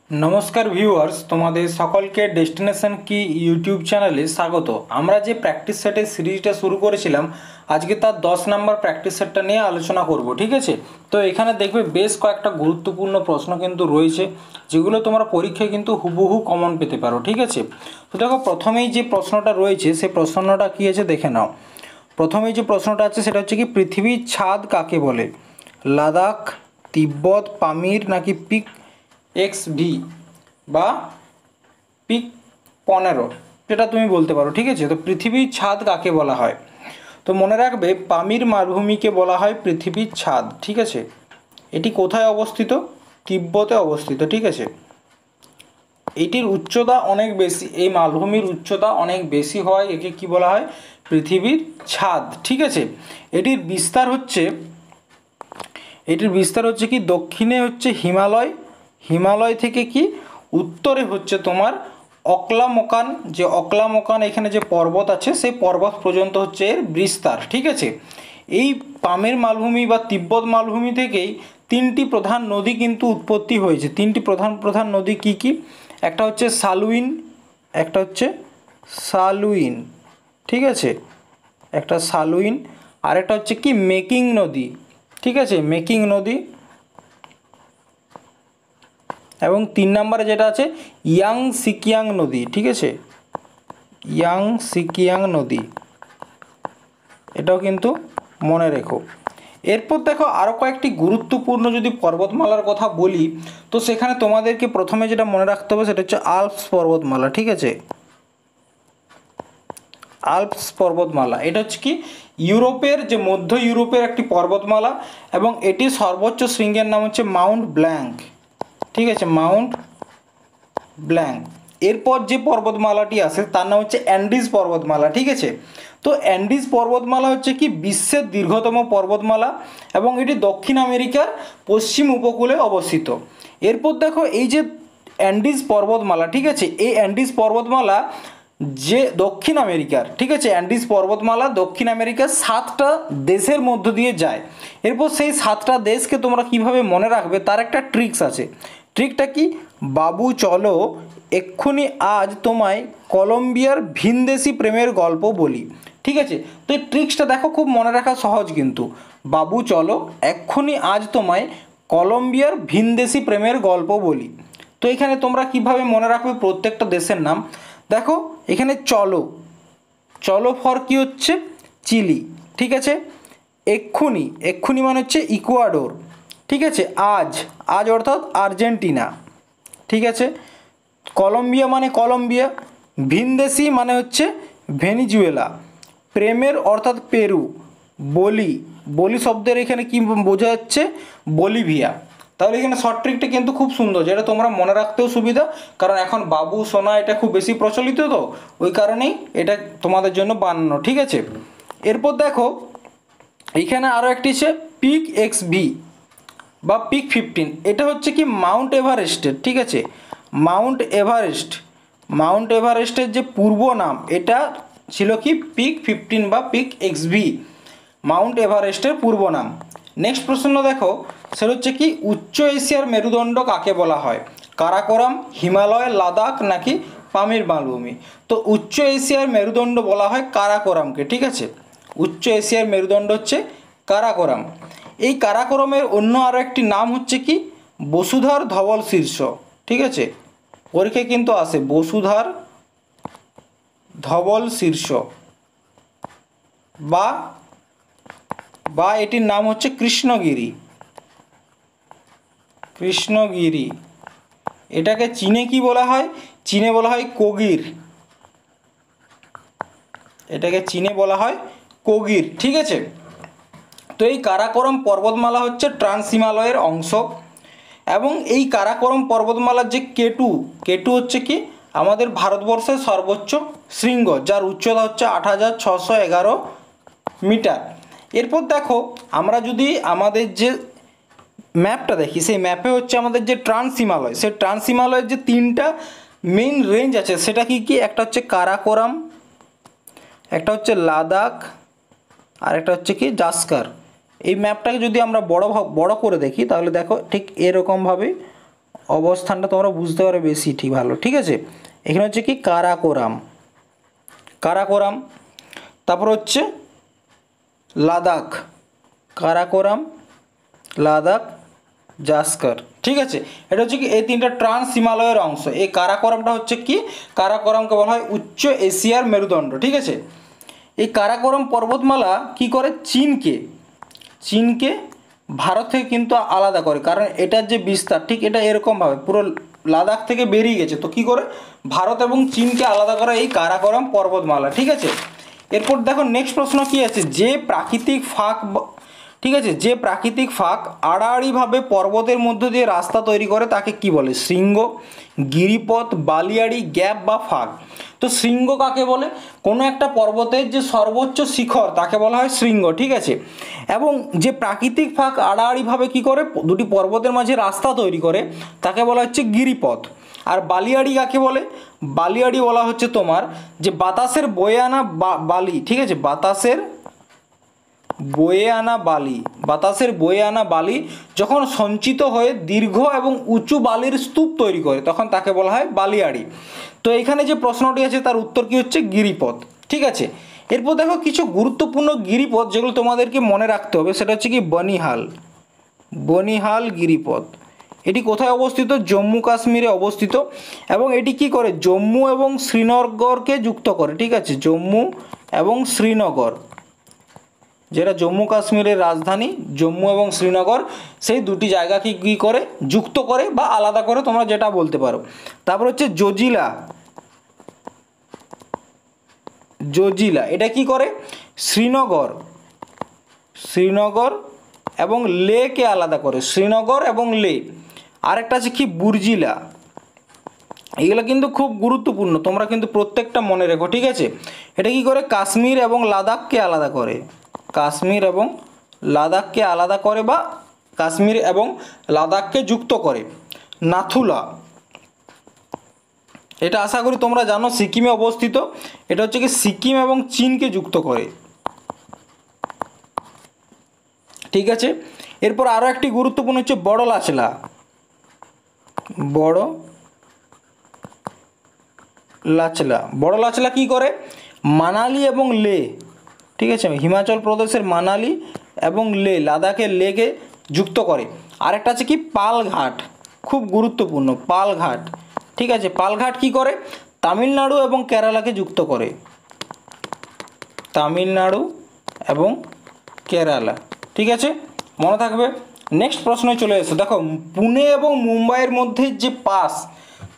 नमस्कार ভিউয়ার্স, তোমাদের সকলকে ডেস্টিনেশন কি ইউটিউব চ্যানেলে স্বাগত। আমরা যে প্র্যাকটিস সেটের সিরিজটা শুরু করেছিলাম, আজকে তার 10 নম্বর প্র্যাকটিস সেটটা নিয়ে আলোচনা করব, ঠিক আছে। তো এখানে দেখবে বেশ কয়েকটা গুরুত্বপূর্ণ প্রশ্ন কিন্তু রয়েছে, যেগুলো তোমরা পরীক্ষায় কিন্তু হুবহু কমন পেতে পারো, ঠিক আছে। তো দেখো, প্রথমেই যে প্রশ্নটা রয়েছে সেই প্রশ্নটা কী আছে দেখে নাও। প্রথমেই যে প্রশ্নটা আছে সেটা হচ্ছে কি, পৃথিবীর ছাদ কাকে বলে? লাদাখ, তিব্বত, পামির নাকি পিক XV বা পিক 15, যেটা তুমি বলতে পারো, ঠিক আছে। তো পৃথিবীর ছাদ কাকে বলা হয়? তো মনে রাখবে, পামির মালভূমিকে বলা হয় পৃথিবীর ছাদ, ঠিক আছে। এটি কোথায় অবস্থিত? তিব্বতে অবস্থিত, ঠিক আছে। এটির উচ্চতা অনেক বেশি, এই মালভূমির উচ্চতা অনেক বেশি হয়, একে কি বলা হয়? পৃথিবীর ছাদ, ঠিক আছে। এটির বিস্তার হচ্ছে কি, দক্ষিণে হচ্ছে হিমালয়, হিমালয় থেকে কি উত্তরে হচ্ছে তোমার অকলামকান, যে অকলামকান এখানে যে পর্বত আছে সেই পর্বত পর্যন্ত হচ্ছে এর বিস্তার, ঠিক আছে। এই পামের মালভূমি বা তিব্বত মালভূমি থেকেই তিনটি প্রধান নদী কিন্তু উৎপত্তি হয়েছে। তিনটি প্রধান নদী কি কি? একটা হচ্ছে সালুইন, ঠিক আছে, একটা সালুইন। আর একটা হচ্ছে কি মেকিং নদী, ঠিক আছে, মেকিং নদী। এবং 3 নম্বরে যেটা আছে ইয়াংসিকিয়াং নদী, ঠিক আছে, ইয়াংসিকিয়াং নদী, এটাও কিন্তু মনে রেখো। এরপর দেখো, আরও কয়েকটি গুরুত্বপূর্ণ যদি পর্বতমালার কথা বলি, তো সেখানে তোমাদেরকে প্রথমে যেটা মনে রাখতে হবে সেটা হচ্ছে আল্পস পর্বতমালা, ঠিক আছে। আল্পস পর্বতমালা এটা হচ্ছে কি ইউরোপের, যে মধ্য ইউরোপের একটি পর্বতমালা, এবং এটি সর্বোচ্চ শৃঙ্গের নাম হচ্ছে মাউন্ট ব্ল্যাঙ্ক, ঠিক আছে, মাউন্ট ব্ল্যাঙ্ক। এরপর যে পর্বতমালাটি আছে তার নাম হচ্ছে অ্যান্ডিজ পর্বতমালা, ঠিক আছে। তো অ্যান্ডিজ পর্বতমালা হচ্ছে কি বিশ্বের দীর্ঘতম পর্বতমালা, এবং এটি দক্ষিণ আমেরিকার পশ্চিম উপকূলে অবস্থিত। এরপর দেখো, এই যে অ্যান্ডিজ পর্বতমালা, ঠিক আছে, এই অ্যান্ডিজ পর্বতমালা যে দক্ষিণ আমেরিকার, ঠিক আছে, অ্যান্ডিজ পর্বতমালা দক্ষিণ আমেরিকার 7টা দেশের মধ্য দিয়ে যায়। এরপর সেই 7টা দেশকে তোমরা কিভাবে মনে রাখবে তার একটা ট্রিক্স আছে। ট্রিকটা কি? বাবু চলো এক্ষুনি আজ তোমায় কলম্বিয়ার ভিনদেশি প্রেমের গল্প বলি, ঠিক আছে। তো এই ট্রিক্সটা দেখো, খুব মনে রাখা সহজ কিন্তু। বাবু চলো এক্ষুনি আজ তোমায় কলম্বিয়ার ভিনদেশি প্রেমের গল্প বলি। তো এখানে তোমরা কিভাবে মনে রাখবে প্রত্যেকটা দেশের নাম? দেখো, এখানে চলো ফর কি হচ্ছে চিলি, ঠিক আছে। এক্ষুনি মানে হচ্ছে ইকুয়াডোর, ঠিক আছে। আজ অর্থাৎ আর্জেন্টিনা, ঠিক আছে। কলম্বিয়া মানে কলম্বিয়া। ভিনদেশি মানে হচ্ছে ভেনিজুয়েলা। প্রেমের অর্থাৎ পেরু। বলি শব্দের এখানে কি বোঝা যাচ্ছে? বলিভিয়া। তাহলে এখানে শর্ট ট্রিকটা কিন্তু খুব সুন্দর, যেটা তোমরা মনে রাখতেও সুবিধা, কারণ এখন বাবু সোনা এটা খুব বেশি প্রচলিত, তো ওই কারণেই এটা তোমাদের জন্য বানানো, ঠিক আছে। এরপর দেখো, এইখানে আরও একটি আছে পিক XV বা পিক 15। এটা হচ্ছে কি মাউন্ট এভারেস্টের, ঠিক আছে। মাউন্ট এভারেস্টের যে পূর্ব নাম এটা ছিল কি পিক 15 বা পিক XV, মাউন্ট এভারেস্টের পূর্ব নাম। নেক্সট প্রশ্ন দেখো, সেটা হচ্ছে কি উচ্চ এশিয়ার মেরুদণ্ড কাকে বলা হয়? কারাকোরাম, হিমালয়, লাদাখ নাকি পামির মালভূমি? তো উচ্চ এশিয়ার মেরুদণ্ড বলা হয় কারাকোরামকে, ঠিক আছে। উচ্চ এশিয়ার মেরুদণ্ড হচ্ছে কারাকোরাম। এই কারাকোরামের অন্য আরও একটি নাম হচ্ছে কি বসুধার ধবল শীর্ষ, ঠিক আছে। পরীক্ষায় কিন্তু আসে বসুধার ধবল শীর্ষ, বা এটির নাম হচ্ছে কৃষ্ণগিরি। এটাকে চীনে কি বলা হয়? চীনে বলা হয় কোগির। এটাকে চীনে বলা হয় কোগির, ঠিক আছে। তো এই কারাকোরাম পর্বতমালা হচ্ছে ট্রান্স হিমালয়ের অংশ, এবং এই কারাকোরাম পর্বতমালার যে কেটু হচ্ছে কি আমাদের ভারতবর্ষের সর্বোচ্চ শৃঙ্গ, যার উচ্চতা হচ্ছে 8611 মিটার। এরপর দেখো, আমরা যদি আমাদের যে ম্যাপটা দেখি, সেই ম্যাপে হচ্ছে আমাদের যে ট্রান্স হিমালয়, সেই ট্রান্স হিমালয়ের যে 3টা মেইন রেঞ্জ আছে সেটা কি কি? একটা হচ্ছে কারাকোরাম, একটা হচ্ছে লাদাখ, আর একটা হচ্ছে কি জাস্কার। এই ম্যাপটাকে যদি আমরা বড় করে দেখি তাহলে দেখো ঠিক এরকমভাবে অবস্থানটা তোমরা বুঝতে পারো বেশি ঠিক ভালো, ঠিক আছে। এখানে হচ্ছে কি কারাকোরাম, কারাকোরাম। তারপর হচ্ছে লাদাখ, কারাকোরাম, লাদাখ, জাস্কার, ঠিক আছে। এটা হচ্ছে কি এই তিনটা ট্রান্স হিমালয়ের অংশ। এই কারাকোরামটা হচ্ছে কি, কারাকোরামকে বলা হয় উচ্চ এশিয়ার মেরুদণ্ড, ঠিক আছে। এই কারাকোরাম পর্বতমালা কি করে, চীনকে ভারত থেকে কিন্তু আলাদা করে, কারণ এটার যে বিস্তার ঠিক এটা এরকমভাবে পুরো লাদাখ থেকে বেরিয়ে গেছে, তো কি করে ভারত এবং চীনকে আলাদা করা এই কারাকোরাম পর্বতমালা, ঠিক আছে। এরপর দেখো নেক্সট প্রশ্ন কি আছে, যে প্রাকৃতিক ফাঁক, ঠিক আছে, যে প্রাকৃতিক ফাঁক আড়াআড়িভাবে পর্বতের মধ্য দিয়ে রাস্তা তৈরি করে তাকে কি বলে, শৃঙ্গ, গিরিপথ, বালিয়াড়ি, গ্যাপ বা ফাঁক। তো শৃঙ্গ কাকে বলে, কোনো একটা পর্বতের যে সর্বোচ্চ শিখর তাকে বলা হয় শৃঙ্গ, ঠিক আছে। এবং যে প্রাকৃতিক ফাঁক আড়াআড়িভাবে কি করে দুটি পর্বতের মাঝে রাস্তা তৈরি করে তাকে বলা হচ্ছে গিরিপথ। আর বালিয়াড়ি কাকে বলে, বালিয়াড়ি বলা হচ্ছে তোমার যে বাতাসের বয়ে আনা বালি, ঠিক আছে, বাতাসের বয়ে আনা বালি যখন সঞ্চিত হয়ে দীর্ঘ এবং উঁচু বালির স্তূপ তৈরি করে তখন তাকে বলা হয় বালিয়াড়ি। তো এখানে যে প্রশ্নটি আছে তার উত্তর কি হচ্ছে গিরিপথ, ঠিক আছে। এরপর দেখো কিছু গুরুত্বপূর্ণ গিরিপথ যেগুলো তোমাদেরকে মনে রাখতে হবে, সেটা হচ্ছে কি বনিহাল গিরিপথ। এটি কোথায় অবস্থিত, জম্মু কাশ্মীরে অবস্থিত, এবং এটি কি করে জম্মু এবং শ্রীনগরকে যুক্ত করে, ঠিক আছে, জম্মু এবং শ্রীনগর, যেটা জম্মু কাশ্মীরের রাজধানী জম্মু এবং শ্রীনগর, সেই দুটি জায়গাকে কী করে যুক্ত করে বা আলাদা করে তোমরা যেটা বলতে পারো। তারপর হচ্ছে জজিলা, এটা কি করে শ্রীনগর এবং লেকে আলাদা করে, শ্রীনগর এবং লে। আরেকটা আছে কি বুর্জিলা, এগুলো কিন্তু খুব গুরুত্বপূর্ণ, তোমরা কিন্তু প্রত্যেকটা মনে রেখো, ঠিক আছে। এটা কি করে কাশ্মীর এবং লাদাখকে আলাদা করে, বা কাশ্মীর এবং লাদাখকে যুক্ত করে। নাথুলা, এটা আশা করি তোমরা জানো, সিকিমে অবস্থিত, এটা হচ্ছে কি সিকিম এবং চীনকে যুক্ত করে, ঠিক আছে। এরপর আরও একটি গুরুত্বপূর্ণ হচ্ছে বড় লাচলা কি করে মানালি এবং লে, ঠিক আছে, হিমাচল প্রদেশের মানালি এবং লে, লাদাখের লেকে যুক্ত করে। আরেকটা আছে কি পালঘাট, খুব গুরুত্বপূর্ণ পালঘাট, ঠিক আছে। পালঘাট কি করে তামিলনাড়ু এবং কেরালাকে যুক্ত করে, তামিলনাড়ু এবং কেরালা, ঠিক আছে, মনে থাকবে। নেক্সট প্রশ্নে চলে এসো, দেখো পুনে এবং মুম্বাইয়ের মধ্যে যে পাস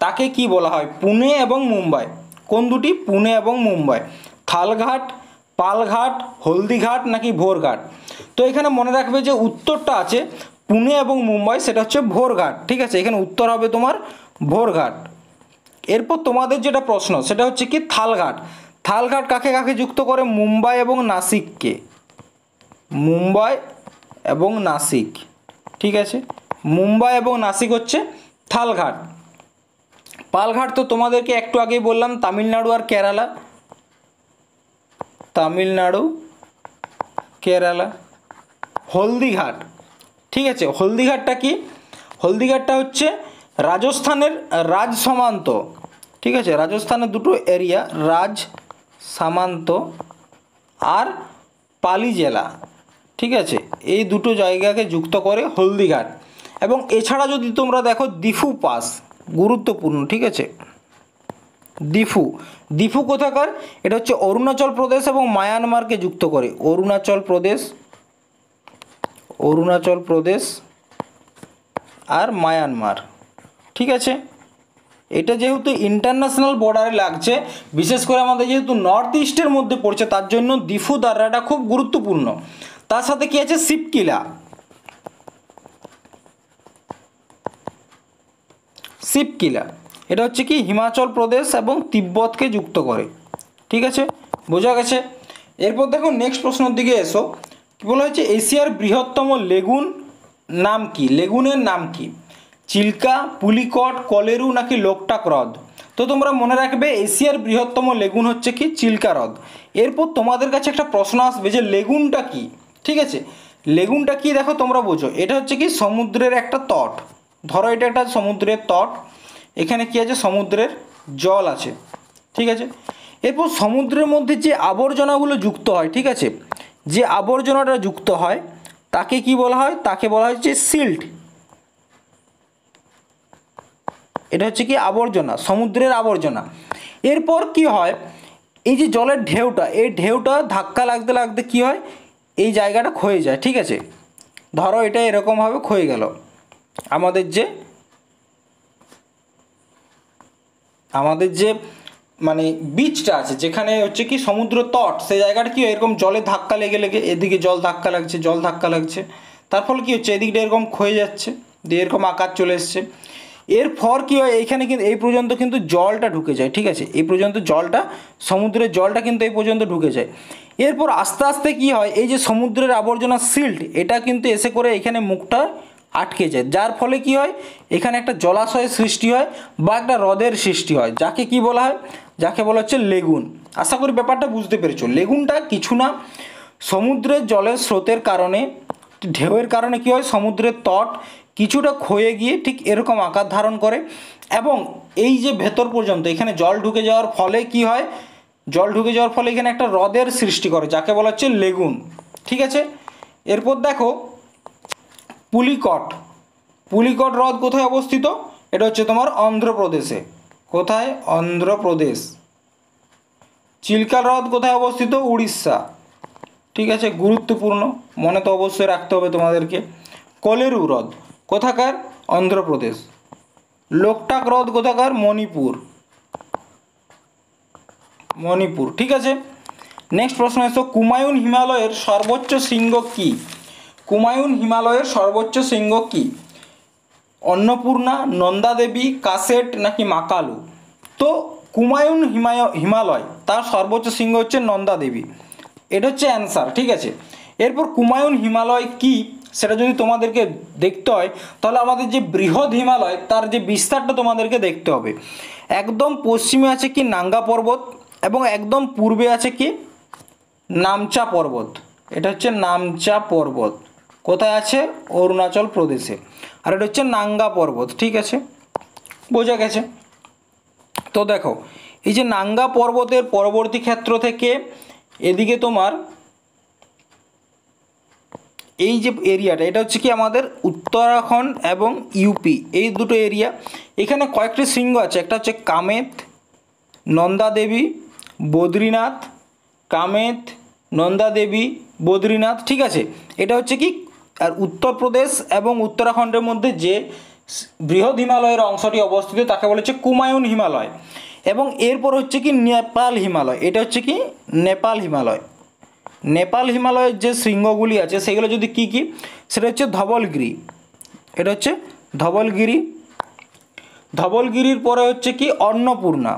তাকে কি বলা হয়, পুনে এবং মুম্বাই, কোন দুটি, পুনে এবং মুম্বাই, থালঘাট, পালঘাট, হলদিঘাট নাকি ভোরঘাট। তো এখানে মনে রাখবে যে উত্তরটা আছে পুনে এবং মুম্বাই, সেটা হচ্ছে ভোরঘাট, ঠিক আছে, এখানে উত্তর হবে তোমার ভোরঘাট। এরপর তোমাদের যেটা প্রশ্ন সেটা হচ্ছে কি থালঘাট কাকে কাকে যুক্ত করে, মুম্বাই এবং নাসিক, ঠিক আছে, মুম্বাই এবং নাসিক হচ্ছে থালঘাট। পালঘাট তো তোমাদেরকে একটু আগেই বললাম তামিলনাড়ু আর কেরালা। হলদিঘাট, ঠিক আছে, হলদিঘাটটা কি, হলদিঘাটটা হচ্ছে রাজস্থানের রাজ সামান্ত, ঠিক আছে, রাজস্থানের দুটো এরিয়া রাজ সামান্ত আর পালি জেলা, ঠিক আছে, এই দুটো জায়গাকে যুক্ত করে হলদিঘাট। এবং এছাড়া যদি তোমরা দেখো দিফু পাস, গুরুত্বপূর্ণ, ঠিক আছে, দিফু কোথাকার, এটা হচ্ছে অরুণাচল প্রদেশ এবং মায়ানমারকে যুক্ত করে, অরুণাচল প্রদেশ আর মায়ানমার, ঠিক আছে। এটা যেহেতু ইন্টারন্যাশনাল বর্ডারে লাগছে, বিশেষ করে আমাদের যেহেতু নর্থ ইস্টের মধ্যে পড়ছে, তার জন্য দিফু দার্রাটা খুব গুরুত্বপূর্ণ। তার সাথে কি আছে শিবকিলা, এটা হচ্ছে কি হিমাচল প্রদেশ এবং তিব্বতকে যুক্ত করে, ঠিক আছে, বোঝা গেছে। এরপর দেখো নেক্সট প্রশ্নের দিকে এসো, কি বলা হয়েছে এশিয়ার বৃহত্তম লেগুনের নাম কি, চিল্কা, পুলিকট, কলেরু নাকি লোকটাক হ্রদ। তো তোমরা মনে রাখবে এশিয়ার বৃহত্তম লেগুন হচ্ছে কি চিল্কা হ্রদ। এরপর তোমাদের কাছে একটা প্রশ্ন আসবে যে লেগুনটা কি, ঠিক আছে, লেগুনটা কি দেখো তোমরা বোঝো, এটা হচ্ছে কি সমুদ্রের একটা তট, ধরো এটা একটা সমুদ্রের তট, এখানে কি আছে সমুদ্রের জল আছে, ঠিক আছে। এরপর সমুদ্রের মধ্যে যে আবর্জনাগুলো যুক্ত হয়, ঠিক আছে, যে আবর্জনাটা যুক্ত হয় তাকে কি বলা হয়, তাকে বলা হয় যে সিল্ট। এটা হচ্ছে কি আবর্জনা, সমুদ্রের আবর্জনা। এরপর কি হয়, এই যে জলের ঢেউটা, এই ঢেউটা ধাক্কা লাগতে লাগতে কি হয়, এই জায়গাটা ক্ষয়ে যায়, ঠিক আছে। ধরো এটা এরকমভাবে ক্ষয়ে গেল, আমাদের যে মানে বিচটা আছে, যেখানে হচ্ছে কি সমুদ্র তট, সেই জায়গাটা কি এরকম জলে ধাক্কা লেগে লেগে এদিকে জল ধাক্কা লাগছে, তার ফলে কী হচ্ছে, এদিকটা এরকম ক্ষয়ে যাচ্ছে, দিয়ে এরকম আকার চলে এসছে। এরপর কী হয়, এইখানে কিন্তু এই পর্যন্ত কিন্তু জলটা ঢুকে যায়, ঠিক আছে, এই পর্যন্ত জলটা, সমুদ্রের জলটা কিন্তু এই পর্যন্ত ঢুকে যায়। এরপর আস্তে আস্তে কী হয়, এই যে সমুদ্রের আবর্জনা সিল্ট, এটা কিন্তু এসে করে এখানে মুখটা আটকে যায়, যার ফলে কি হয়, এখানে একটা জলাশয়ের সৃষ্টি হয় বা একটা হ্রদের সৃষ্টি হয়, যাকে কি বলা হয়, যাকে বলা হচ্ছে লেগুন। আশা করি ব্যাপারটা বুঝতে পেরেছো। লেগুনটা কিছু না, সমুদ্রের জলের স্রোতের কারণে, ঢেউয়ের কারণে কি হয়, সমুদ্রের তট কিছুটা ক্ষয়ে গিয়ে ঠিক এরকম আকার ধারণ করে, এবং এই যে ভেতর পর্যন্ত এখানে জল ঢুকে যাওয়ার ফলে কি হয়, জল ঢুকে যাওয়ার ফলে এখানে একটা হ্রদের সৃষ্টি করে, যাকে বলা হচ্ছে লেগুন, ঠিক আছে। এরপর দেখো পুলিকট হ্রদ কোথায় অবস্থিত, এটা হচ্ছে তোমার অন্ধ্রপ্রদেশে। কোথায়, অন্ধ্রপ্রদেশ। চিল্কা হ্রদ কোথায় অবস্থিত, উড়িষ্যা, ঠিক আছে, গুরুত্বপূর্ণ, মনে তো অবশ্যই রাখতে হবে তোমাদেরকে। কোলেরু হ্রদ কোথাকার, অন্ধ্রপ্রদেশ। লোকটাক হ্রদ কোথাকার, মণিপুর, ঠিক আছে। নেক্সট প্রশ্ন এসো, কুমায়ুন হিমালয়ের সর্বোচ্চ শৃঙ্গ কি, কুমায়ুন হিমালয়ের সর্বোচ্চ শৃঙ্গ কি, অন্নপূর্ণা, নন্দা দেবী, কাসেট নাকি মাকালু। তো কুমায়ুন হিমালয় তার সর্বোচ্চ শৃঙ্গ হচ্ছে নন্দা দেবী, এটা হচ্ছে অ্যান্সার, ঠিক আছে। এরপর কুমায়ুন হিমালয় কি সেটা যদি তোমাদেরকে দেখতে হয়, তাহলে আমাদের যে বৃহৎ হিমালয় তার যে বিস্তারটা তোমাদেরকে দেখতে হবে। একদম পশ্চিমে আছে কি নাঙ্গা পর্বত, এবং একদম পূর্বে আছে কি নামচা পর্বত। এটা হচ্ছে নামচা পর্বত, কোথায় আছে, অরুণাচল প্রদেশে। আর এটা হচ্ছে নাঙ্গা পর্বত, ঠিক আছে, বোঝা গেছে। তো দেখো এই যে নাঙ্গা পর্বতের পরবর্তী ক্ষেত্র থেকে এদিকে তোমার এই যে এরিয়াটা, এটা হচ্ছে কি আমাদের উত্তরাখণ্ড এবং ইউপি, এই দুটো এরিয়া। এখানে কয়েকটি শৃঙ্গ আছে, একটা হচ্ছে কামেত, নন্দা দেবী, বদ্রীনাথ, কামেত, নন্দা দেবী, বদ্রীনাথ, ঠিক আছে। এটা হচ্ছে কি, আর উত্তরপ্রদেশ এবং উত্তরাখণ্ডের মধ্যে যে বৃহৎ হিমালয়ের অংশটি অবস্থিত তাকে বলা হচ্ছে কুমায়ুন হিমালয়। এবং এরপর হচ্ছে কি নেপাল হিমালয়, এটা হচ্ছে কি নেপাল হিমালয়। নেপাল হিমালয়ের যে শৃঙ্গগুলি আছে সেগুলো যদি কি কি, সেটা হচ্ছে ধবলগিরি, এটা হচ্ছে ধবলগিরি। ধবলগিরির পরে হচ্ছে কি অন্নপূর্ণা,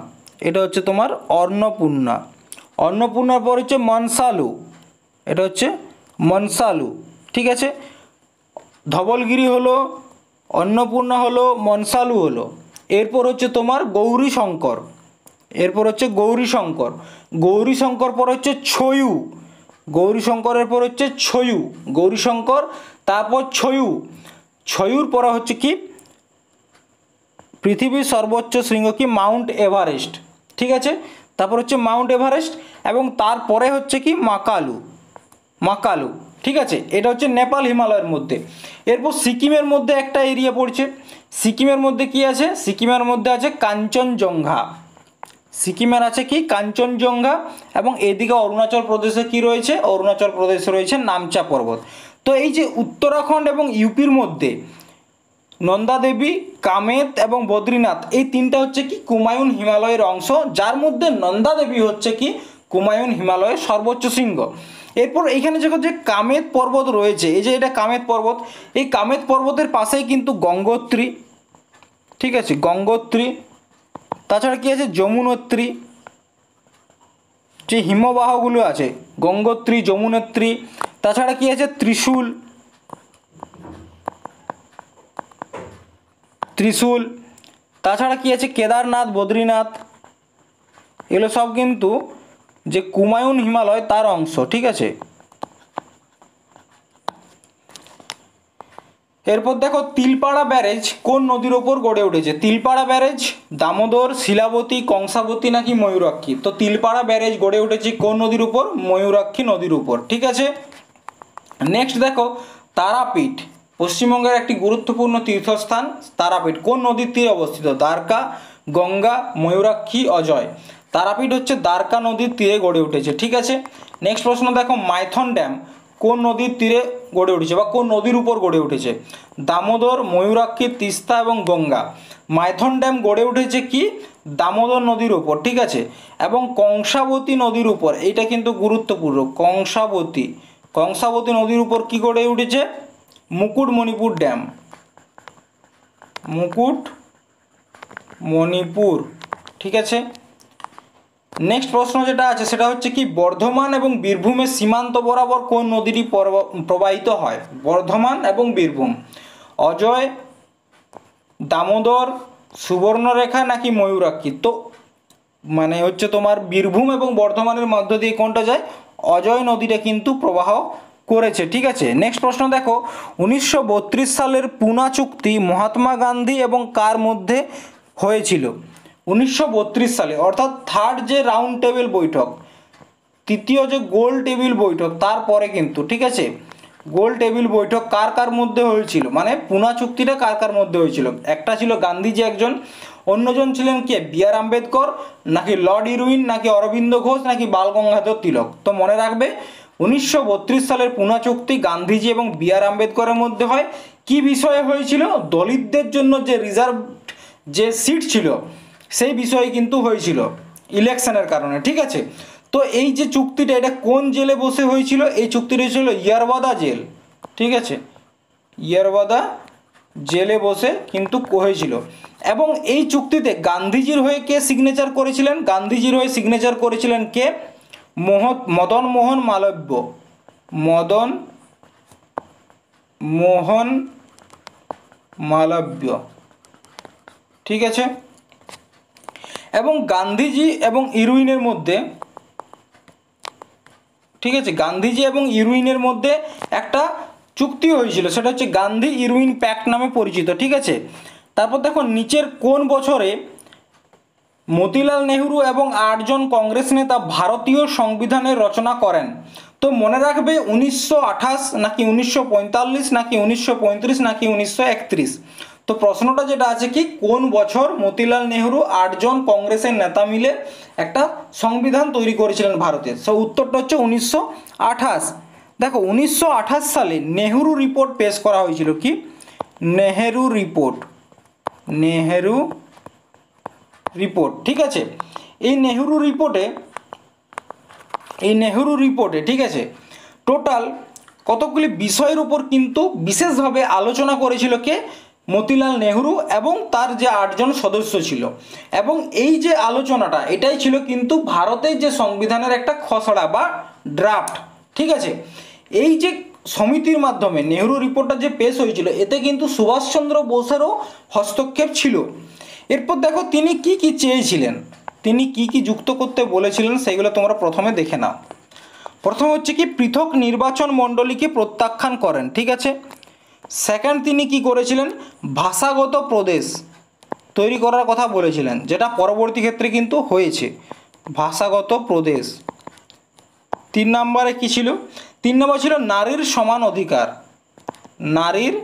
এটা হচ্ছে তোমার অন্নপূর্ণার পর হচ্ছে মনসালু, এটা হচ্ছে মনসালু, ঠিক আছে। ধবলগিরি হলো, অন্নপূর্ণা হলো, মনসালু হলো। এরপর হচ্ছে তোমার গৌরীশঙ্কর, গৌরীশঙ্কর পর হচ্ছে ছয়ু, গৌরীশঙ্করের পর হচ্ছে গৌরীশঙ্কর, তারপর ছয়ুর পরে হচ্ছে কি পৃথিবীর সর্বোচ্চ শৃঙ্গ কি মাউন্ট এভারেস্ট, ঠিক আছে। তারপর হচ্ছে মাউন্ট এভারেস্ট, এবং তারপরে হচ্ছে কি মাকালু, ঠিক আছে। এটা হচ্ছে নেপাল হিমালয়ের মধ্যে। এরপর সিকিমের মধ্যে একটা এরিয়া পড়ছে, সিকিমের মধ্যে কি আছে, সিকিমের মধ্যে আছে কাঞ্চনজঙ্ঘা, সিকিমের আছে কি কাঞ্চনজঙ্ঘা, এবং এদিকে অরুণাচল প্রদেশে কি রয়েছে, অরুণাচল প্রদেশে রয়েছে নামচা পর্বত। তো এই যে উত্তরাখণ্ড এবং ইউপির মধ্যে নন্দা দেবী, কামেত এবং বদ্রীনাথ, এই তিনটা হচ্ছে কি কুমায়ুন হিমালয়ের অংশ, যার মধ্যে নন্দা দেবী হচ্ছে কি কুমায়ুন হিমালয়ের সর্বোচ্চ শৃঙ্গ। এরপর এইখানে যখন যে কামেত পর্বত রয়েছে, এই যে এটা কামেত পর্বত, এই কামেত পর্বতের পাশেই কিন্তু গঙ্গোত্রী, ঠিক আছে, গঙ্গোত্রী। তাছাড়া কি আছে, যমুনোত্রী, যে হিমবাহগুলো আছে গঙ্গোত্রী, যমুনোত্রী। তাছাড়া কি আছে, ত্রিশূল, তাছাড়া কি আছে, কেদারনাথ, বদ্রীনাথ। এগুলো সব কিন্তু যে কুমায়ুন হিমালয় তার অংশ, ঠিক আছে। এরপর দেখো তিলপাড়া ব্যারেজ কোন নদীর ওপর গড়ে উঠেছে? তিলপাড়া ব্যারেজ দামোদর, শিলাবতী, কংসাবতী নাকি ময়ূরাক্ষী? তো তিলপাড়া ব্যারেজ গড়ে উঠেছে কোন নদীর উপর? ময়ূরাক্ষী নদীর উপর। ঠিক আছে, নেক্সট দেখো তারাপীঠ পশ্চিমবঙ্গের একটি গুরুত্বপূর্ণ তীর্থস্থান। তারাপীঠ কোন নদীর তীরে অবস্থিত? দ্বারকা, গঙ্গা, ময়ূরাক্ষী, অজয়? তারাপীঠ হচ্ছে দ্বারকা নদীর তীরে গড়ে উঠেছে। ঠিক আছে, নেক্সট প্রশ্ন দেখো মাইথন ড্যাম কোন নদীর তীরে গড়ে উঠেছে বা কোন নদীর উপর গড়ে উঠেছে? দামোদর, ময়ূরাক্ষী, তিস্তা এবং গঙ্গা। মাইথন ড্যাম গড়ে উঠেছে কি? দামোদর নদীর উপর। ঠিক আছে, এবং কংসাবতী নদীর উপর, এইটা কিন্তু গুরুত্বপূর্ণ। কংসাবতী নদীর উপর কি গড়ে উঠেছে? মুকুটমণিপুর ড্যাম। মুকুটমণিপুর। ঠিক আছে, নেক্সট প্রশ্ন যেটা আছে সেটা হচ্ছে কি বর্ধমান এবং বীরভূমের সীমান্ত বরাবর কোন নদীটি প্রবাহিত হয়? বর্ধমান এবং বীরভূম। অজয়, দামোদর, সুবর্ণরেখা নাকি ময়ূরাক্ষী? তো মানে হচ্ছে তোমার বীরভূম এবং বর্ধমানের মধ্য দিয়ে কোনটা যায়? অজয় নদীটা কিন্তু প্রবাহ করেছে। ঠিক আছে, নেক্সট প্রশ্ন দেখো 1932 সালের পুনা চুক্তি মহাত্মা গান্ধী এবং কার মধ্যে হয়েছিল? 1932 সালে, অর্থাৎ থার্ড যে রাউন্ড টেবিল বৈঠক, তৃতীয় যে গোল টেবিল বৈঠক তারপরে কিন্তু। ঠিক আছে, গোল টেবিল বৈঠক কার কার মধ্যে হয়েছিল, মানে পুনা চুক্তিটা কার কার মধ্যে হয়েছিল? একটা ছিল গান্ধীজি একজন, অন্যজন ছিলেন কে? বি আর আম্বেদকর নাকি লর্ড ইরউইন নাকি অরবিন্দ ঘোষ নাকি বাল গঙ্গাধর তিলক? তো মনে রাখবে 1932 সালের পুনা চুক্তি গান্ধীজি এবং বি আর আম্বেদকরের মধ্যে হয়। কি বিষয়ে হয়েছিল? দলিতদের জন্য যে রিজার্ভ যে সিট ছিল সেই বিষয়ে কিন্তু হয়েছিল ইলেকশনের কারণে। ঠিক আছে, তো এই যে চুক্তিটা এটা কোন জেলে বসে হয়েছিল? এই চুক্তিটা ছিল ইয়ারবাদা জেল। ঠিক আছে, ইয়ারবাদা জেলে বসে কিন্তু হয়েছিল। এবং এই চুক্তিতে গান্ধীজির হয়ে কে সিগনেচার করেছিলেন? গান্ধীজির হয়ে সিগনেচার করেছিলেন কে? মদন মোহন মালব্য। মদন মোহন মালব্য। ঠিক আছে, এবং গান্ধীজি এবং ইরউইনের মধ্যে, ঠিক আছে, গান্ধীজি এবং ইরউইনের মধ্যে একটা চুক্তি হয়েছিল, সেটা হচ্ছে গান্ধী ইরউইন প্যাক্ট নামে পরিচিত। ঠিক আছে, তারপর দেখো নিচের কোন বছরে মতিলাল নেহরু এবং 8 জন কংগ্রেস নেতা ভারতীয় সংবিধানের রচনা করেন? তো মনে রাখবে 1928 নাকি 1945 নাকি 1935 নাকি 1931? তো প্রশ্নটা যেটা আছে কি কোন বছর মতিলাল নেহরু 8 জন কংগ্রেসের নেতা মিলে একটা সংবিধান তৈরি করেছিলেন ভারতের? সো উত্তরটা হচ্ছে 1928। দেখো 1928 সালে নেহরু রিপোর্ট পেশ করা হয়েছিল। কি? নেহেরু রিপোর্ট। ঠিক আছে, এই নেহেরু রিপোর্টে ঠিক আছে টোটাল কতগুলি বিষয়ের উপর কিন্তু বিশেষভাবে আলোচনা করেছিল কে? মতিলাল নেহরু এবং তার যে 8 জন সদস্য ছিল। এবং এই যে আলোচনাটা এটাই ছিল কিন্তু ভারতের যে সংবিধানের একটা খসড়া বা ড্রাফট। ঠিক আছে, এই যে সমিতির মাধ্যমে নেহরু রিপোর্টটা যে পেশ হয়েছিল এতে কিন্তু সুভাষচন্দ্র বোসেরও হস্তক্ষেপ ছিল। এরপর দেখো তিনি কি কি চেয়েছিলেন, তিনি কি কি যুক্ত করতে বলেছিলেন সেগুলো তোমরা প্রথমে দেখে নাও। প্রথম হচ্ছে কি পৃথক নির্বাচন মণ্ডলীকে প্রত্যাখ্যান করেন। ঠিক আছে, সেকেন্ড তিনি কি করেছিলেন? ভাষাগত প্রদেশ তৈরি করার কথা বলেছিলেন, যেটা পরবর্তী ক্ষেত্রে কিন্তু হয়েছে ভাষাগত প্রদেশ। 3 নম্বরে কি ছিল? 3 নম্বর ছিল নারীর সমান অধিকার। নারীর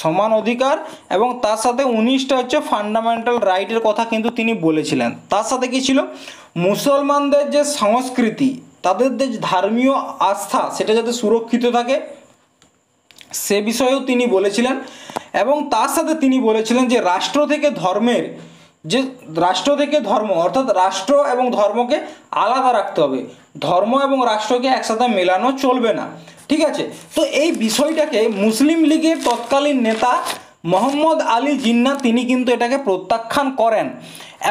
সমান অধিকার এবং তার সাথে 19টা হচ্ছে ফান্ডামেন্টাল রাইটের কথা কিন্তু তিনি বলেছিলেন। তার সাথে কি ছিল? মুসলমানদের যে সংস্কৃতি, তাদের যে ধর্মীয় আস্থা সেটা যাতে সুরক্ষিত থাকে সে বিষয়েও তিনি বলেছিলেন। এবং তার সাথে তিনি বলেছিলেন যে রাষ্ট্র থেকে ধর্ম অর্থাৎ রাষ্ট্র এবং ধর্মকে আলাদা রাখতে হবে, ধর্ম এবং রাষ্ট্রকে একসাথে মেলানো চলবে না। ঠিক আছে, তো এই বিষয়টাকে মুসলিম লীগের তৎকালীন নেতা মোহাম্মদ আলী জিন্নাহ তিনি কিন্তু এটাকে প্রত্যাখ্যান করেন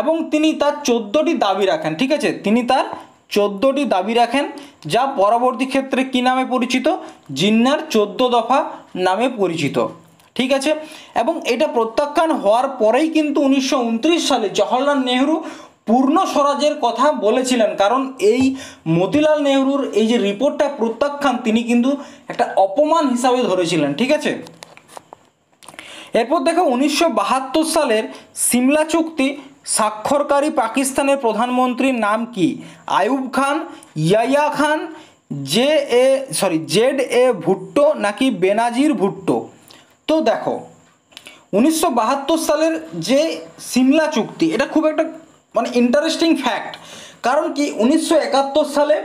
এবং তিনি তার 14টি দাবি রাখেন। ঠিক আছে, তিনি তার 14টি দাবি রাখেন যা পরবর্তী ক্ষেত্রে কি নামে পরিচিত? জিন্নাহর 14 দফা নামে পরিচিত। ঠিক আছে, এবং এটা প্রত্যাখ্যান হওয়ার পরেই কিন্তু 1929 সালে জওহরলাল নেহরু পূর্ণ স্বরাজের কথা বলেছিলেন, কারণ এই মতিলাল নেহরুর এই যে রিপোর্টটা প্রত্যাখ্যান তিনি কিন্তু একটা অপমান হিসাবে ধরেছিলেন। ঠিক আছে, এরপর দেখো 1972 সালের সিমলা চুক্তি স্বাক্ষরকারী পাকিস্তানের প্রধানমন্ত্রীর নাম কি? আইয়ুব খান, ইয়াইয়া খান, জেড এ ভুট্টো নাকি বেনাজির ভুট্টো? তো দেখো 1972 সালের যে সিমলা চুক্তি, এটা খুব একটা মানে ইন্টারেস্টিং ফ্যাক্ট। কারণ কি 1971 সালে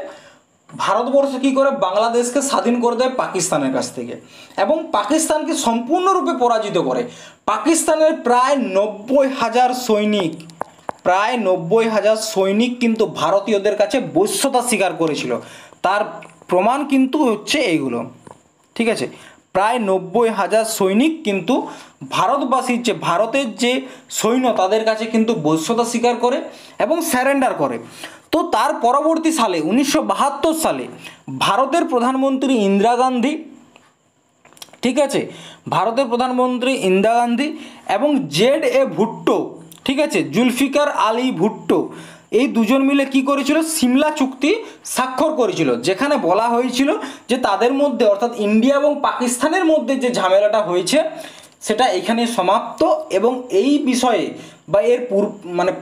ভারতবর্ষ কী করে বাংলাদেশকে স্বাধীন করে দেয় পাকিস্তানের কাছ থেকে, এবং পাকিস্তানকে সম্পূর্ণরূপে পরাজিত করে। পাকিস্তানের প্রায় 90,000 সৈনিক, প্রায় 90,000 সৈনিক কিন্তু ভারতীয়দের কাছে বশ্যতা স্বীকার করেছিল। তার প্রমাণ কিন্তু হচ্ছে এইগুলো। ঠিক আছে, প্রায় 90,000 সৈনিক কিন্তু ভারতবাসীর যে ভারতের যে সৈন্য তাদের কাছে কিন্তু বশ্যতা স্বীকার করে এবং স্যারেন্ডার করে। তো তার পরবর্তী সালে 1972 সালে ভারতের প্রধানমন্ত্রী ইন্দিরা গান্ধী, ঠিক আছে, ভারতের প্রধানমন্ত্রী ইন্দিরা গান্ধী এবং জেড এ ভুট্টো, ঠিক আছে, জুলফিকার আলী ভুট্টো, এই দুজন মিলে কি করেছিল? সিমলা চুক্তি স্বাক্ষর করেছিল, যেখানে বলা হয়েছিল যে তাদের মধ্যে অর্থাৎ ইন্ডিয়া এবং পাকিস্তানের মধ্যে যে ঝামেলাটা হয়েছে সেটা এখানে সমাপ্ত, এবং এই বিষয়ে বা এর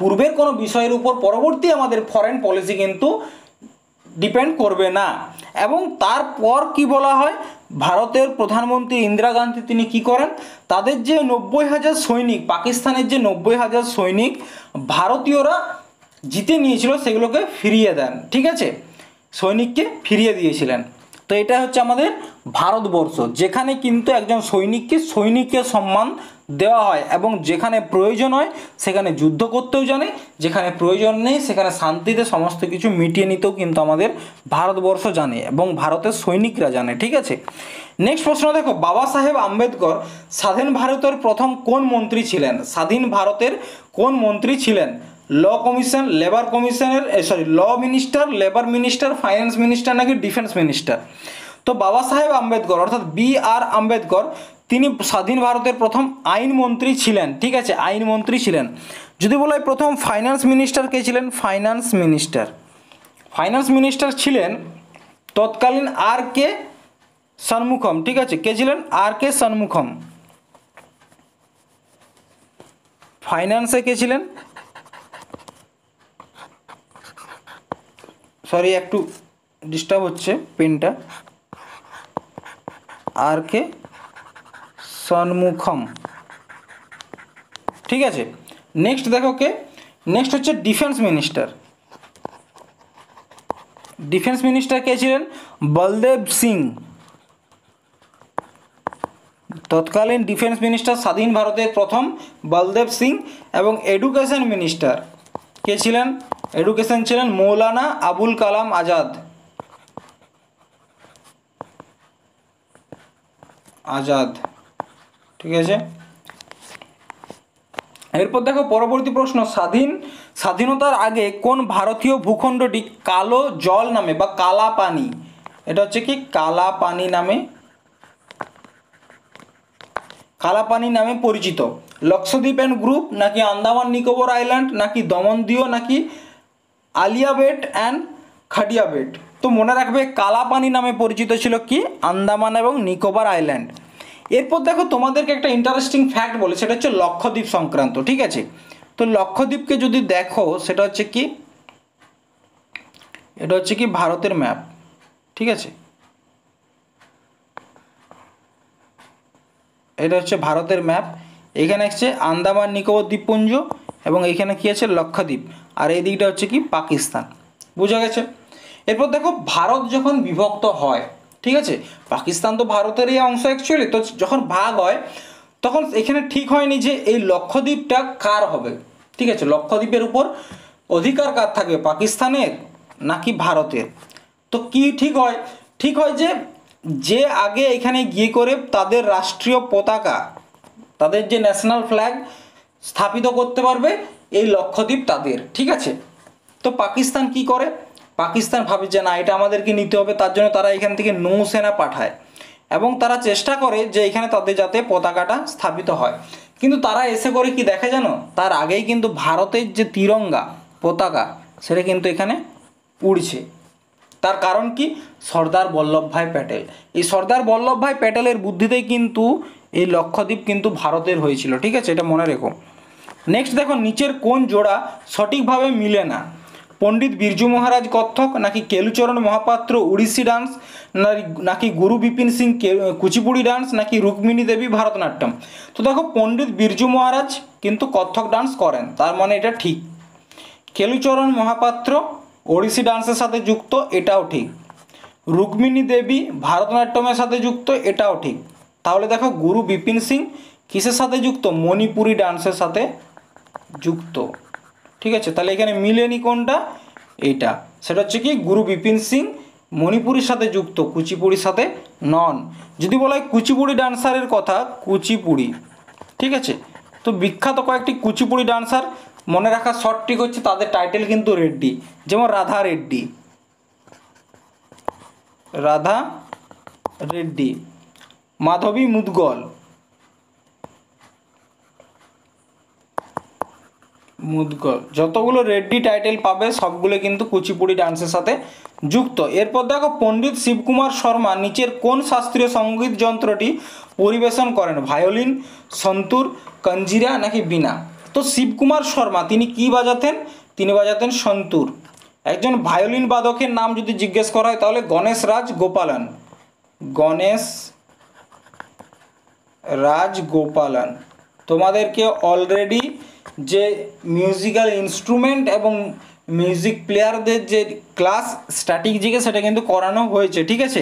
পূর্বের কোনো বিষয়ের উপর পরবর্তী আমাদের ফরেন পলিসি কিন্তু ডিপেন্ড করবে না। এবং তারপর কি বলা হয়, ভারতের প্রধানমন্ত্রী ইন্দিরা গান্ধী তিনি কি করেন, তাদের যে 90,000 সৈনিক, পাকিস্তানের যে 90,000 সৈনিক ভারতীয়রা জিতে নিয়েছিল সেগুলোকে ফিরিয়ে দেন। ঠিক আছে, সৈনিককে ফিরিয়ে দিয়েছিলেন। তো এটা হচ্ছে আমাদের ভারতবর্ষ, যেখানে কিন্তু একজন সৈনিককে সৈনিকের সম্মান দেওয়া হয়, এবং যেখানে প্রয়োজন হয় সেখানে যুদ্ধ করতেও জানে, যেখানে প্রয়োজন নেই সেখানে শান্তিতে সমস্ত কিছু মিটিয়ে নিতেও কিন্তু আমাদের ভারতবর্ষ জানে এবং ভারতের সৈনিকরা জানে। ঠিক আছে, নেক্সট প্রশ্ন দেখো, বাবা সাহেব আম্বেদকর স্বাধীন ভারতের প্রথম কোন মন্ত্রী ছিলেন? স্বাধীন ভারতের কোন মন্ত্রী ছিলেন? ল কমিশন, লেবার কমিশনের law minister, labour minister, finance minister নাকি ডিফেন্স মিনিস্টার? তো বাবা সাহেব আম্বেদকর অর্থাৎ BR আম্বেদকর তিনি স্বাধীন ভারতের প্রথম আইনমন্ত্রী ছিলেন। ঠিক আছে, আইনমন্ত্রী ছিলেন। যদি বলা হয় প্রথম ফাইন্যান্স মিনিস্টার কে ছিলেন? ফাইন্যান্স মিনিস্টার ছিলেন তৎকালীন RK ষণমুখম। ঠিক আছে, কে ছিলেন? RK ষণমুখম। ফাইন্যান্সে কে ছিলেন? সরি একটু ডিস্টার্ব হচ্ছে পেনটা। RK ষণমুখম। ঠিক আছে, নেক্সট দেখো কে, নেক্সট হচ্ছে ডিফেন্স মিনিস্টার। ডিফেন্স মিনিস্টার কে ছিলেন? বলদেব সিং। তৎকালীন ডিফেন্স মিনিস্টার স্বাধীন ভারতের প্রথম বলদেব সিং। এবং এডুকেশন মিনিস্টার কে ছিলেন? এডুকেশন ছিলেন মৌলানা আবুল কালাম আজাদ। ঠিক আছে, এরপর দেখো পরবর্তী প্রশ্ন, স্বাধীনতার আগে কোন ভারতীয় ভূখণ্ডটি কালো জল নামে বা কালা পানি, এটা হচ্ছে কি কালা পানি নামে পরিচিত? লক্ষদ্বীপ অ্যান্ড গ্রুপ নাকি আন্দামান নিকোবর আইল্যান্ড নাকি দমনদিও নাকি আলিয়াবেট অ্যান্ড খাডিয়াবেট? তো মনে রাখবে কালা পানি নামে পরিচিত ছিল কি আন্দামান এবং নিকোবর আইল্যান্ড। এরপর দেখো তোমাদেরকে একটা ইন্টারেস্টিং ফ্যাক্ট বলে, সেটা হচ্ছে লক্ষদ্বীপ সংক্রান্ত। ঠিক আছে, তো লক্ষদ্বীপকে যদি দেখো সেটা হচ্ছে কি, এটা হচ্ছে কি ভারতের ম্যাপ। ঠিক আছে, এটা হচ্ছে ভারতের ম্যাপ। এখানে হচ্ছে আন্দামান নিকোবর দ্বীপপুঞ্জ এবং এইখানে কি আছে লক্ষদ্বীপ, আর এই দিকটা হচ্ছে কি পাকিস্তান। বুঝা গেছে? এরপর দেখো ভারত যখন বিভক্ত হয়, ঠিক আছে, পাকিস্তান তো ভারতেরই অংশ অ্যাকচুয়ালি, তো যখন ভাগ হয় তখন এখানে ঠিক হয়নি যে এই লক্ষদ্বীপটা কার হবে। ঠিক আছে, লক্ষদ্বীপের উপর অধিকার কার থাকবে, পাকিস্তানের নাকি ভারতের? তো কি ঠিক হয়? ঠিক হয় যে আগে এখানে গিয়ে করে তাদের রাষ্ট্রীয় পতাকা, তাদের যে ন্যাশনাল ফ্ল্যাগ স্থাপিত করতে পারবে, এই লক্ষদ্বীপ তাদের। ঠিক আছে, তো পাকিস্তান কি করে? পাকিস্তান ভাবে যে না, এটা আমাদেরকে নিতে হবে, তার জন্য তারা এখান থেকে নৌসেনা পাঠায় এবং তারা চেষ্টা করে যে এখানে তাদের যাতে পতাকাটা স্থাপিত হয়। কিন্তু তারা এসে করে কি দেখে জানো, তার আগেই কিন্তু ভারতের যে তিরঙ্গা, পতাকা সেটা কিন্তু এখানে উড়ছে। তার কারণ কি? সর্দার বল্লভভাই প্যাটেল। এই সর্দার বল্লভভাই প্যাটেলের বুদ্ধিতেই কিন্তু এই লক্ষদ্বীপ কিন্তু ভারতের হয়েছিল। ঠিক আছে, এটা মনে রেখো। নেক্সট দেখো, নিচের কোন জোড়া সঠিকভাবে মিলে না? পণ্ডিত বিরজু মহারাজ কত্থক, নাকি কেলুচরণ মহাপাত্র উড়িষ্যি ডান্স, নাকি গুরু বিপিন সিং কুচিপুড়ি ডান্স, নাকি রুক্মিণী দেবী ভারতনাট্যম? তো দেখো, পণ্ডিত বিরজু মহারাজ কিন্তু কত্থক ডান্স করেন, তার মানে এটা ঠিক। কেলুচরণ মহাপাত্র ওড়িশি ডান্সের সাথে যুক্ত, এটাও ঠিক। রুক্মিণী দেবী ভারতনাট্যমের সাথে যুক্ত, এটাও ঠিক। তাহলে দেখো, গুরু বিপিন সিং কিসের সাথে যুক্ত? মণিপুরি ডান্সের সাথে যুক্ত। ঠিক আছে, তাহলে এখানে মিলেনি কোনটা? এইটা। সেটা হচ্ছে কি, গুরু বিপিন সিং মণিপুরির সাথে যুক্ত, কুচিপুড়ির সাথে নন। যদি বলা হয় কুচিপুড়ি ডান্সারের কথা, কুচিপুড়ি, ঠিক আছে, তো বিখ্যাত কয়েকটি কুচিপুড়ি ডান্সার মনে রাখা শর্ট ট্রিক হচ্ছে তাদের টাইটেল কিন্তু রেড্ডি, যেমন রাধা রেড্ডি, রাধা রেড্ডি, মাধবী মুদগল, যতগুলো রেড্ডি টাইটেল পাবে সবগুলো কিন্তু কুচিপুড়ি ডান্সের সাথে যুক্ত। এরপর দেখো, পণ্ডিত শিবকুমার শর্মা নিচের কোন শাস্ত্রীয় সঙ্গীত যন্ত্রটি পরিবেশন করেন? ভায়োলিন, সন্তুর, কঞ্জিরা, নাকি বীণা? তো শিবকুমার শর্মা তিনি কি বাজাতেন? তিনি বাজাতেন সন্তুর। একজন ভায়োলিন বাদকের নাম যদি জিজ্ঞেস করা হয় তাহলে গণেশ রাজ গোপালন, গণেশ রাজ গোপালন। তোমাদেরকে অলরেডি যে মিউজিক্যাল ইনস্ট্রুমেন্ট এবং মিউজিক প্লেয়ারদের যে ক্লাস স্ট্র্যাটেজিকে সেটা কিন্তু করানো হয়েছে। ঠিক আছে,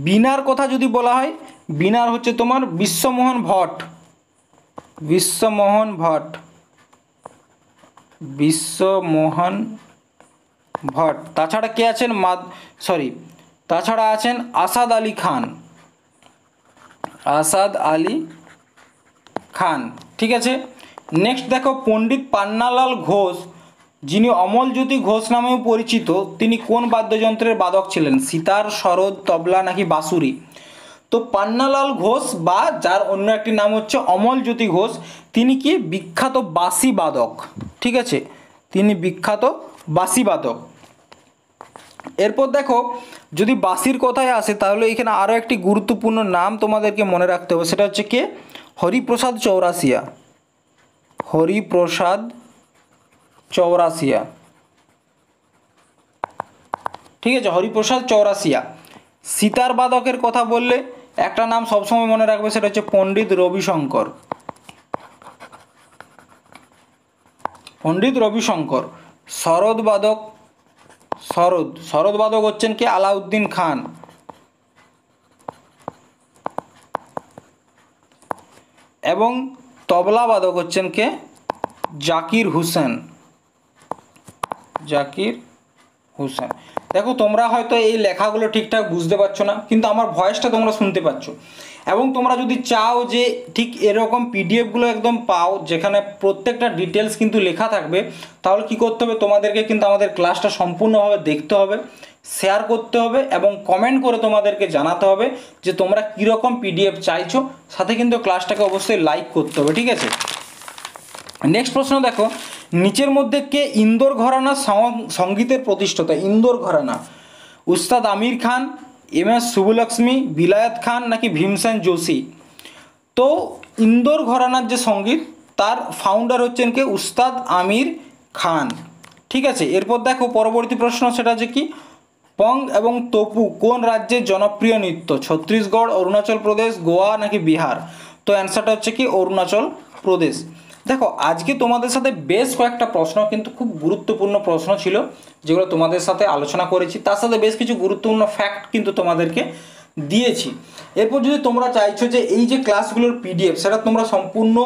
বীণার কথা যদি বলা হয়, বীণার হচ্ছে তোমার বিশ্বমোহন ভট্ট, বিশ্বমোহন ভট্ট, বিশ্বমোহন ভট্ট। তাছাড়া কে আছেন? তাছাড়া আছেন আসাদ আলী খান, আসাদ আলী খান। ঠিক আছে, নেক্সট দেখো, পণ্ডিত পান্নালাল ঘোষ যিনি অমলজ্যোতি ঘোষ নামেও পরিচিত, তিনি কোন বাদ্যযন্ত্রের বাদক ছিলেন? সিতার, সরোদ, তবলা, নাকি বাঁশুরি? তো পান্নালাল ঘোষ বা যার অন্য একটি নাম হচ্ছে অমলজ্যোতি ঘোষ, তিনি কি বিখ্যাত বাঁশি বাদক। ঠিক আছে, তিনি বিখ্যাত বাঁশি বাদক। এরপর দেখো, যদি বাঁশির কথায় আসে তাহলে এখানে আরও একটি গুরুত্বপূর্ণ নাম তোমাদেরকে মনে রাখতে হবে, সেটা হচ্ছে কে? হরিপ্রসাদ চৌরাসিয়া, হরিপ্রসাদ চৌরাসিয়া। ঠিক আছে, হরিপ্রসাদ চৌরাসিয়া। সিতার বাদকের কথা বললে একটা নাম সবসময় মনে রাখবে, সেটা হচ্ছে পণ্ডিত রবিশঙ্কর, পণ্ডিত রবিশঙ্কর। সরোদ বাদক, সরোদ বাদক হচ্ছেন কে? আলাউদ্দিন খান। এবং তবলা বাদক হচ্ছেন কে? জাকির হুসেন, জাকির হুসেন। দেখো, তোমরা হয়তো এই লেখাগুলো ঠিকঠাক বুঝতে পারছো না, কিন্তু আমার ভয়েসটা তোমরা শুনতে পাচ্ছ। এবং তোমরা যদি চাও যে ঠিক এরকম পিডিএফগুলো একদম পাও যেখানে প্রত্যেকটা ডিটেলস কিন্তু লেখা থাকবে, তাহলে কি করতে হবে? তোমাদেরকে কিন্তু আমাদের ক্লাসটা সম্পূর্ণভাবে দেখতে হবে, শেয়ার করতে হবে এবং কমেন্ট করে তোমাদেরকে জানাতে হবে যে তোমরা কীরকম পিডিএফ চাইছো। সাথে কিন্তু ক্লাসটাকে অবশ্যই লাইক করতে হবে। ঠিক আছে, নেক্সট প্রশ্ন দেখো, নিচের মধ্যে কে ইন্দোর ঘরানা সঙ্গীতের প্রতিষ্ঠাতা? ইন্দোর ঘরানা, উস্তাদ আমির খান, এম.এস. সুবুলক্ষ্মী, বিলায়ত খান, নাকি ভীমসেন যোশী? তো ইন্দোর ঘরানার যে সঙ্গীত তার ফাউন্ডার হচ্ছেন কে? উস্তাদ আমির খান। ঠিক আছে, এরপর দেখো পরবর্তী প্রশ্ন, সেটা হচ্ছে কি, পং এবং তোপু কোন রাজ্যের জনপ্রিয় নৃত্য? ছত্তিশগড়, অরুণাচল প্রদেশ, গোয়া, নাকি বিহার? তো অ্যান্সারটা হচ্ছে কি অরুণাচল প্রদেশ। দেখো, আজকে তোমাদের সাথে বেশ কয়েকটা প্রশ্ন কিন্তু খুব গুরুত্বপূর্ণ প্রশ্ন ছিল যেগুলো তোমাদের সাথে আলোচনা করেছি, তার সাথে বেশ কিছু গুরুত্বপূর্ণ ফ্যাক্ট কিন্তু তোমাদেরকে দিয়েছি। এরপর যদি তোমরা চাইছো যে এই যে ক্লাসগুলোর পিডিএফ সেটা তোমরা সম্পূর্ণ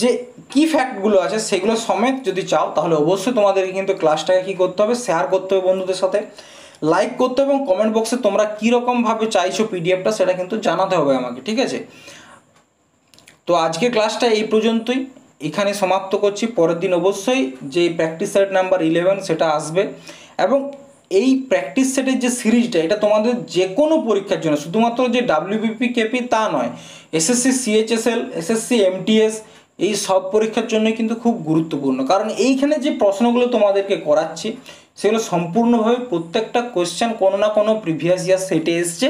যে কি ফ্যাক্টগুলো আছে সেগুলো সমেত যদি চাও, তাহলে অবশ্যই তোমাদেরকে কিন্তু ক্লাসটাকে কী করতে হবে? শেয়ার করতে হবে বন্ধুদের সাথে, লাইক করতে হবে এবং কমেন্ট বক্সে তোমরা কীরকমভাবে চাইছো পিডিএফটা সেটা কিন্তু জানাতে হবে আমাকে। ঠিক আছে, তো আজকের ক্লাসটা এই পর্যন্তই, এখানে সমাপ্ত করছি। পরের দিন অবশ্যই যে প্র্যাকটিস সেট নাম্বার 11 সেটা আসবে এবং এই প্র্যাকটিস সেটের যে সিরিজটা এটা তোমাদের যে কোনো পরীক্ষার জন্য, শুধুমাত্র যে WBP KP তা নয়, SSC CHSL, SSC MTS, এই সব পরীক্ষার জন্য কিন্তু খুব গুরুত্বপূর্ণ, কারণ এইখানে যে প্রশ্নগুলো তোমাদেরকে করাচ্ছি সেগুলো সম্পূর্ণভাবে প্রত্যেকটা কোয়েশ্চেন কোনো না কোনো প্রিভিয়াস ইয়ার সেটে এসছে,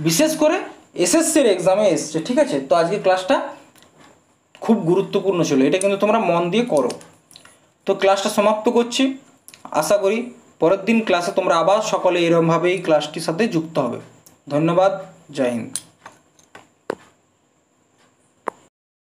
বিশেষ করে এসএসসির এক্সামে এসছে। ঠিক আছে, তো আজকে ক্লাসটা খুব গুরুত্বপূর্ণ ছিল, এটা কিন্তু তোমরা মন দিয়ে করো। তো ক্লাসটা সমাপ্ত করছি, আশা করি পরের দিন ক্লাসে তোমরা আবার সকলে এরকমভাবেই ক্লাসটির সাথে যুক্ত হবে। ধন্যবাদ, জয় হিন্দ।